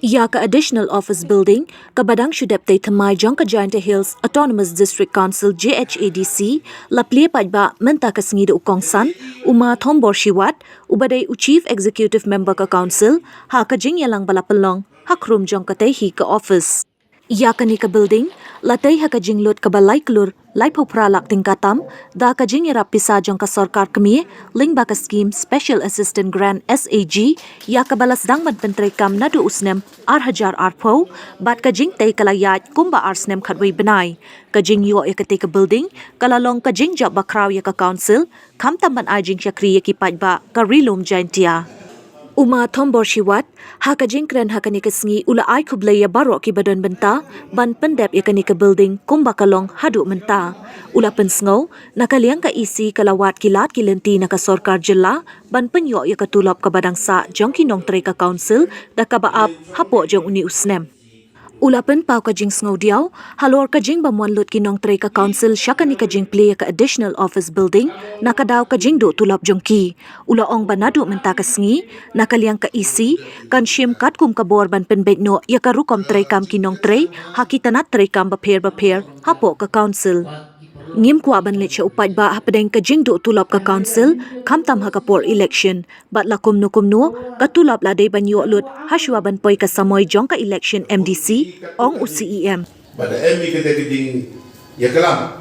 Yaka Additional Office Building, Kabadang Shudepte Thymmai Jong Jaiñtia Hills Autonomous District Council Jhadc, Laplie paidbah mynta sngi kongsan, Uma Thombor Shiwat, Ubadai Chief Executive Member ka Council, haka jingïalang bala pynlong, khrum jong katei ka office. Yaka ni ka building, latay haka jinglut ka balai klur, lai popralak tingkatam, da ka jingïarap pisa jong ka sorkar kami, ling baka scheme Special Assistant Grant SAG, yaka balas dang Nongtrei kam nadu usnem arhajar arpo, bat ka jingtay kalayat kumba arsnem khatway benai, ka jingyo yakate ka building, kalalong ka jingjap bakraw yaka council, kam tamban ajing syakri yaki paidbah ka Ri-Lum Jaiñtia. Uma Thombor Shiwat, haka jingkren haka ni sngi ula ay kublaya barok ki badan benta, ban pendep ya ka building kumba kalong hadu menta. Ula pensngaw, nakaliang ka EC kalawat kilat kilenti naka sorkar jela, ban penyo ya ka Tulop ka badang sa jong ki Nongtrei ka council, da kabaap hapo jong uni usnem. Ula pen pau ka jing sngaw diaw, halor ka jing bamuan lut ki Nongtrei ka council syaka ni ka Jingplie ka Additional Office Building, nakadaw ka Jingduh Tulop jong ki. Ula ong banadu menta ka sngi, nakaliang ka EC, kan syim kat kum kabor ban penbetno ya ka rukom trei kam ki Nongtrei, hakitanat trei kam baper hapo ka council. Ngim kwa ban let siya upaidbah hapadeng ka Jingduh Tulop ka council, kamtam hakapor election, bat la kumno ka Tulop la day ban lut, haswa ban poy ka samoy jong ka election MDC, ong UCEM. Pada MI kita kejing ya kelam,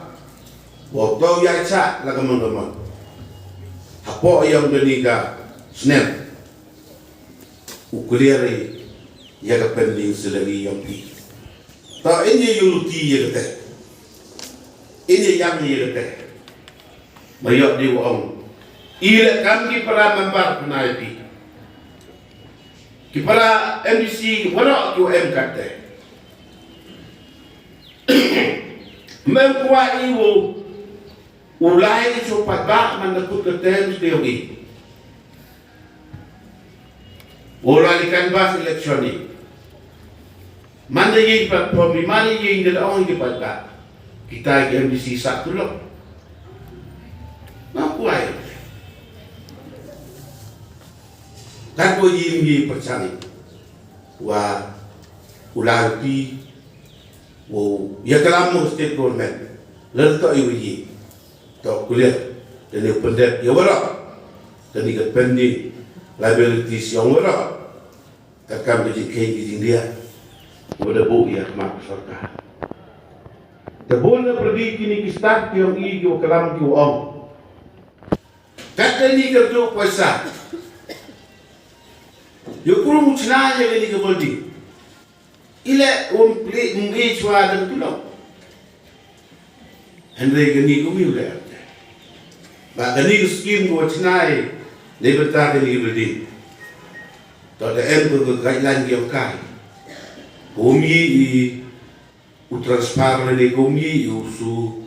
waktu ya cak la teman-teman, hapo yang deniga snap, ukuliari ya ke pending selagi yang pi, tak ini yuluti ya kete. Ini yang ia kata, mayok di wong. Ia kami para member penaipi, kipara MDC warak UM kata. Membuat ibu ulai cepat bak menekut ketem teori. Ulai kanvas election ni. Mana yang platform, mana yang tidak orang cepat bak. Kita yang di sisa Tulop, nak kuai. Kan tu yang percaya, wah ulang pi, ya kelam state government, lalu tak iwi, tak kuliah, dan yang pendek ya warak, dan yang pendek liabilities yang warak, takkan berjingkei dia, boleh bu ya mak sorkar. Tebona pergi kini kisah yang i ki kelam ki om. Kata ni kerja puasa. Yo khrum chna je ni ke boldi. Ile play mungi chwa dan Tulop. Hendai gani ko mi ule. Ba gani skim ko chna ne berta ni boldi. To da em ko guideline yang kai. Bumi transparan ni kami usu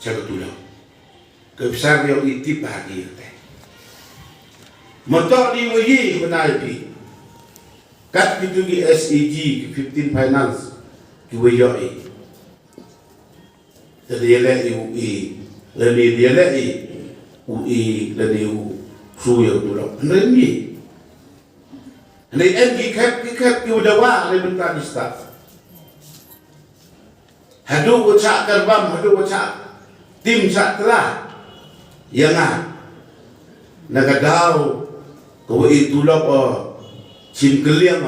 cakap Tulop. Kebesar yang itu bahagia. Motor di wajib benaipi. Kat itu di SAG 15 finance di wajib. Jadi ele UI, lebih dia ele UI lebih usu yang Tulop. Nanti, nanti MG kap udah wah lebih tak staff. Hadu wacak terbam, hadu wacak tim sak telah yang nagadau kau itu Tulop sim keliang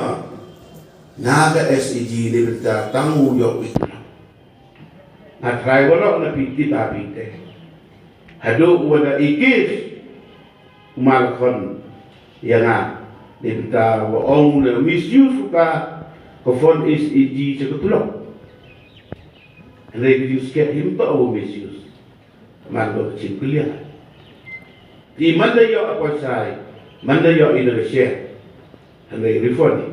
naga SAG ni bentar tanggung jawab itu. Nah driver nak piti tapi teh. Hadu wada ikis umalkon yang ni bentar waong le misuse suka kofon SAG cakap Tulop. Hendai kita sikit himpa awak misuse, malu kecil kuliah. Di mana yang apa saya, mana yang Indonesia, hendai reform ni,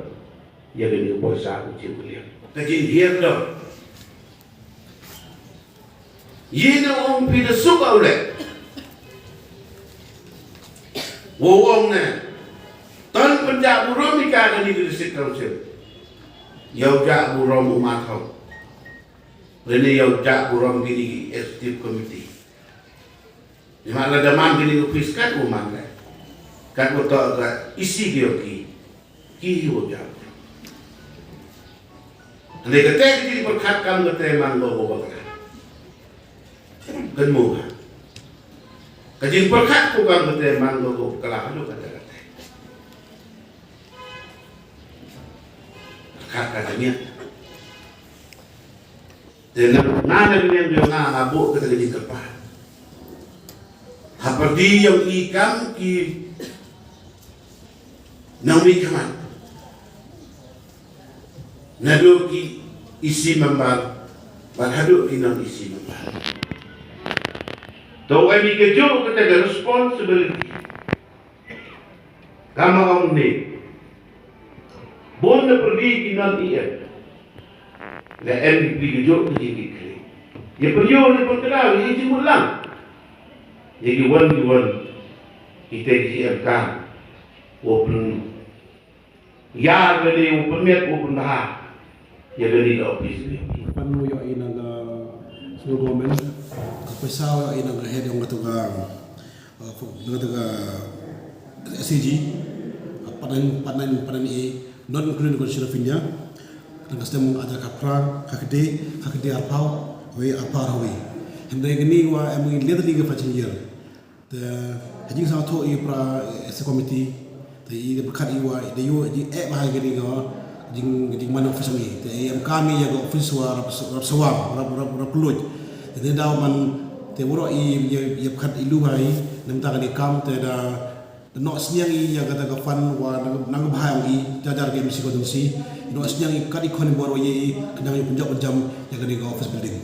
yang ini apa saya kecil kuliah. Tapi dia dah, ini orang pilih suka oleh, orang ni, tan penjak buram ni kan ini district council, yang jak buram umat kau. Ini yang jak kurang gini executive committee. Di mana daman gini ophis kan umat kan. kan betul kan isi dia ki hiu jam. Ane katei jadi perkat kam katei manglo boba kan mu kajin perkat ko kam katei manglo ko kala lu katei katanya dan nana yang dia ngabuk kata jadi tepat haperdi yang ikan ki nawi kaman nado ki isi membar barhadu inang isi membar to kami kejo kata responsibility kama om ni bon na pergi inang iya la en di kejo di kiri ya pergi ni perkara ni jingïalang jadi wan kita di kan open ya gani open met open bah ya gani ophis ni panu yo inaga seluruh government pisa yo inaga head yang ngatuga SCG panan e non including consider finya dan kastem ada kapra kakde arpau we apar we hende gani wa emi lihat liga facin year the hajing sa to e pra as committee the berkat iwa the yo ji bah gani ga jing mana office ni the am kami ya go office wa rap sawang rap luj the daw man te woro i ya berkat ilu bai nam ta gani kam te da no sngi ya kata ka fan wa nang bahang i jajar game si konsi no sngi kadi khoni boro ye kenang punjam ya gani go office building.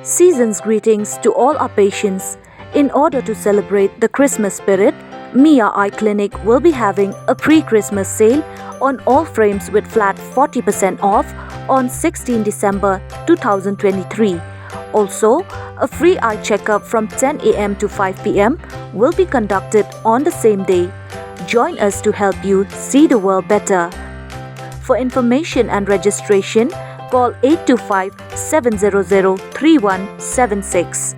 Season's greetings to all our patients. In order to celebrate the Christmas spirit, Mia Eye Clinic will be having a pre-Christmas sale on all frames with flat 40% off on 16 December 2023. Also, a free eye checkup from 10 a.m. to 5 p.m. will be conducted on the same day. Join us to help you see the world better. For information and registration, call 825-700-3176.